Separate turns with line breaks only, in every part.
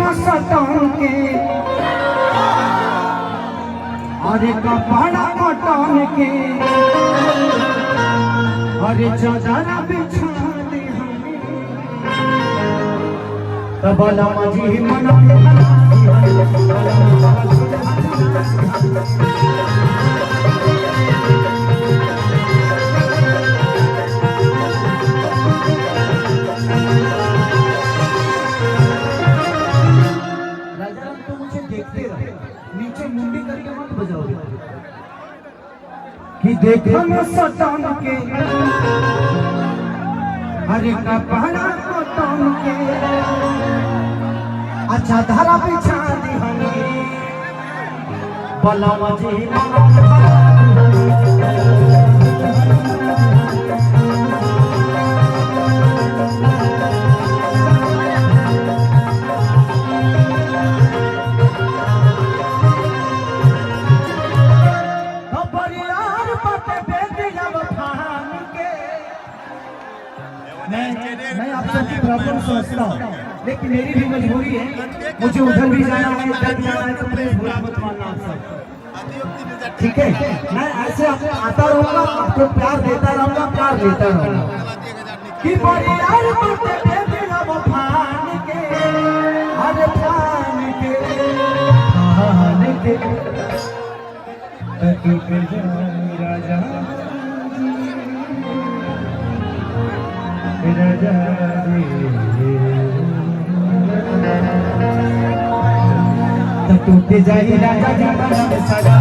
न सटन के अरे कपड़ा कटन के अरे चादर बिछा दे हमें तब जी मना नीचे मुंडी करके मत बजाओ कि देखो न सटन के अरे कपड़ा कटन के अच्छा धारा बिछा दी हमें बलवा जी मैं आप सबकी प्रॉब्लम समझता हूँ, लेकिन मेरी भी मजबूरी है, मुझे उधर भी जाना है, इधर भी जाना है, तो प्लीज बुरा मत मानना आप सब, ठीक है? मैं ऐसे आपको आता रहूँगा, आपको प्यार देता रहूँगा, प्यार देता रहूँगा। कि परियार बाटे बेबी लव फान के, हर फान के, तकी पे जानी राजा टूट जाई राजा जी सजा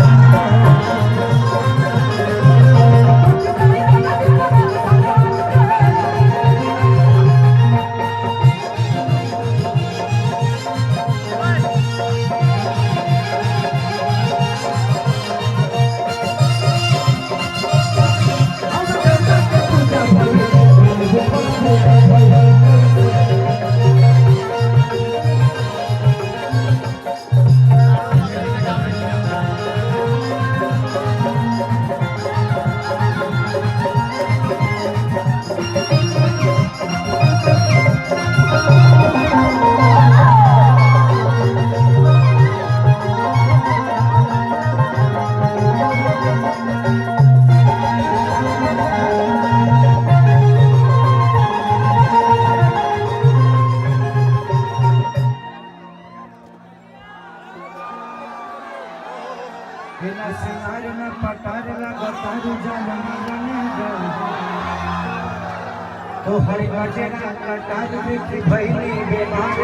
तो हरि बचना कटार बिख भइली बेमार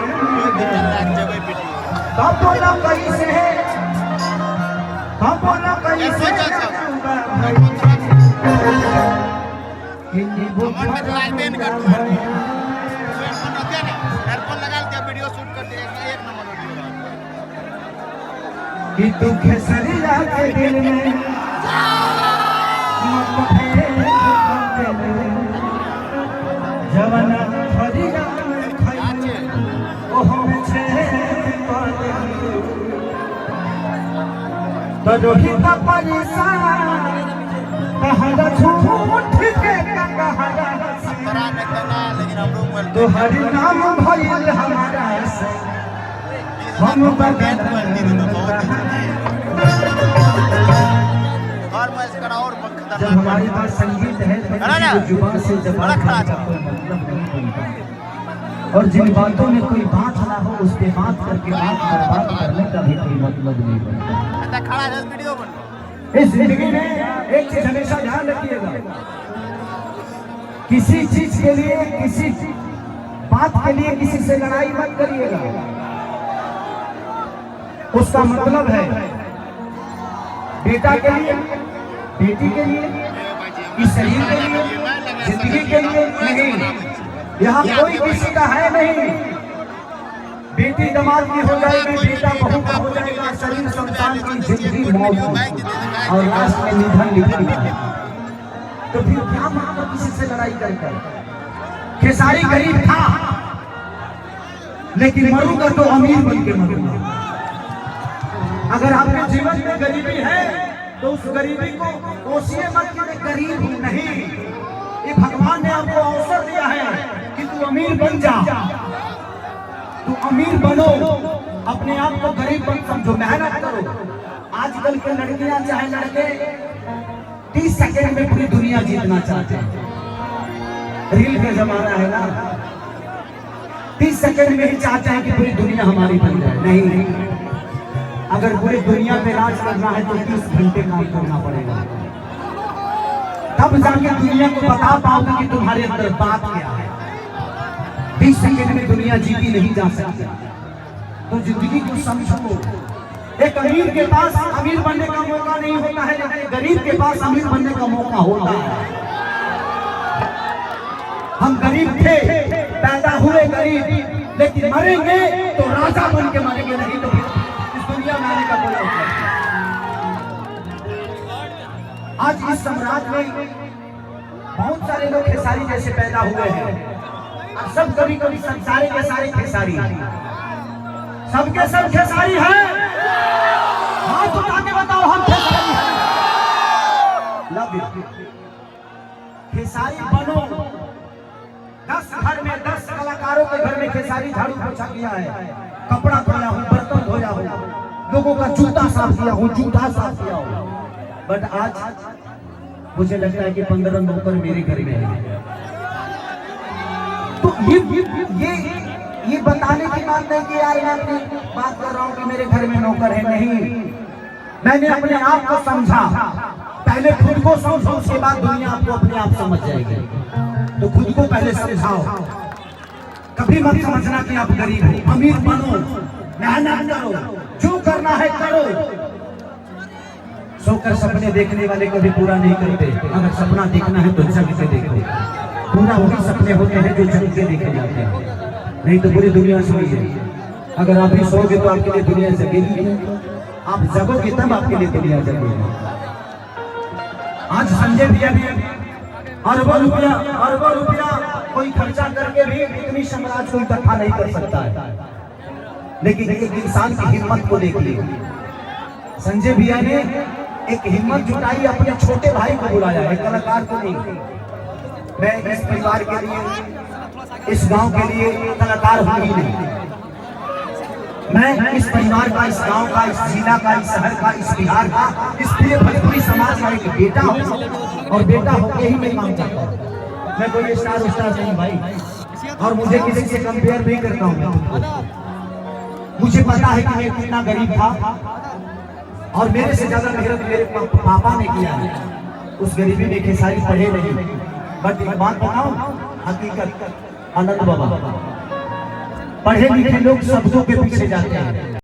तब बोला कैसे है तब बोला कैसे किन्नी बुझा लाइन कर दो एयरफोन लगा के वीडियो शूट कर दे एक नंबर वीडियो कि तू खेसरिया के दिल में जवाना फरिया खाई ओ हम छे तो रोहित परेशान कहला झूठ के कहला तो हरि नाम भइल हमारा से हम बगल जब हमारी बात संगीत है तो जुबान से जबान का कोई मतलब नहीं बनता और जिन बातों में कोई बात ना हो उस पे बात करके बात करने का भी कोई मतलब नहीं बनता। इस जिंदगी में एक चीज हमेशा ध्यान रखिएगा, किसी चीज के लिए किसी बात के लिए किसी से लड़ाई मत करिएगा। उसका मतलब है बेटा के लिए, बेटी के लिए, इस शरीर के लिए, जिंदगी के लिए नहीं। यहाँ कोई किसी का है नहीं। बेटी दामाद की हो जाएगी, बेटा बहू का हो जाएगा, शरीर संतान की जिंदगी मौत और लास्ट में निधन लिखेगा। तो फिर क्या मतलब किसी से लड़ाई करके? खेसारी गरीब था लेकिन मरूंगा तो अमीर बन के मरूंगा। अगर आपके जीवन में गरीबी है तो उस गरीबी को कोशिए मत कि मैं गरीब हूं, नहीं। ये भगवान ने आपको अवसर दिया है कि तू अमीर बन जा, तू अमीर बनो। अपने आप को गरीब मत समझो, मेहनत करो। आजकल के लड़कियां चाहे लड़के 30 सेकंड में पूरी दुनिया जीतना चाहते हैं। रील का जमाना है ना, 30 सेकंड में ही चाहते हैं कि पूरी दुनिया हमारी बन जाए। नहीं, अगर पूरी दुनिया पे राज करना है तो 30 घंटे काम करना पड़ेगा, तब जाके दुनिया को बता पाओगे कि तुम्हारे अंदर बात क्या है। 20 सेकंड में दुनिया जीती नहीं जा सकती, तो जिंदगी को समझो। एक अमीर के पास अमीर बनने का मौका नहीं होता है, लेकिन गरीब के पास अमीर बनने का मौका होता है। हम गरीब थे, पैदा हुए गरीब, लेकिन मरेंगे तो राजा बन के मरेंगे, नहीं तो इस दुनिया में आने का कोई मतलब नहीं। आज इस सम्राट में बहुत सारे लोग खेसारी जैसे पैदा हुए हैं, और सब कभी कभी सारे के सारे खेसारी, सबके सब खेसारी हैं। हाथ उठा के बताओ, हम खेसारी हैं। Love you. खेसारी बनो। 10 घर में 10 कलाकारों के घर में खेसारी झाड़ू पोछा किया है, कपड़ा धोया हूँ, बर्तन धोया हूँ, लोगों का जूता साफ किया हूँ, जूता साफ किया हूँ। बट आज मुझे लगता है कि 15 नौकर मेरे घर में है। तो ये बताने की बात नहीं कि यार मैं अपनी बात कर रहा हूँ कि मेरे घर में नौकर है, नहीं। मैंने अपने आप को समझा, पहले खुद को समझो, उसके बाद दुनिया आपको अपने आप समझ जाएगी। तो खुद को पहले समझाओ। कभी मत समझना कि आप गरीब हो। अमीर बनो, मेहनत करो, जो करना है करो। सोकर सपने देखने वाले कभी पूरा नहीं करते। अगर सपना देखना है तो जग के देखो। पूरा वही सपने होते हैं जो जग के देखे जाते हैं, नहीं तो पूरी दुनिया सोई है। अगर आप भी सोओगे तो आपके लिए दुनिया जगेगी, आप जगोगे तब आपके लिए दुनिया जगेगी। आज संजय भैया भी अरबों रुपया कोई खर्चा करके भी इतनी साम्राज्य को इकट्ठा नहीं कर सकता है, लेकिन एक इंसान की हिम्मत को देखिए। संजय भैया ने एक हिम्मत जुटाई, अपने छोटे भाई को बुलाया है, कलाकार को नहीं। मैं इस परिवार के लिए, इस गांव के लिए कलाकार हूं ही नहीं। मैं इस परिवार का, इस गांव का, इस जिला का, इस शहर का, इस बिहार का, इस पूरे भोजपुरी समाज का एक बेटा हूं, और बेटा होके ही मैं काम करता हूं। मैं कोई स्टार नहीं भाई, और मुझे किसी से कंपेयर नहीं करता हूं। मुझे पता है कि मैं कितना गरीब था, और मेरे से ज्यादा मेहनत मेरे पापा ने किया है। उस गरीबी में खेसारी पढ़े नहीं, बट एक बात बताओ, हकीकत, आनंद बाबा, पढ़े लिखे लोग शब्दों के पीछे जाते हैं।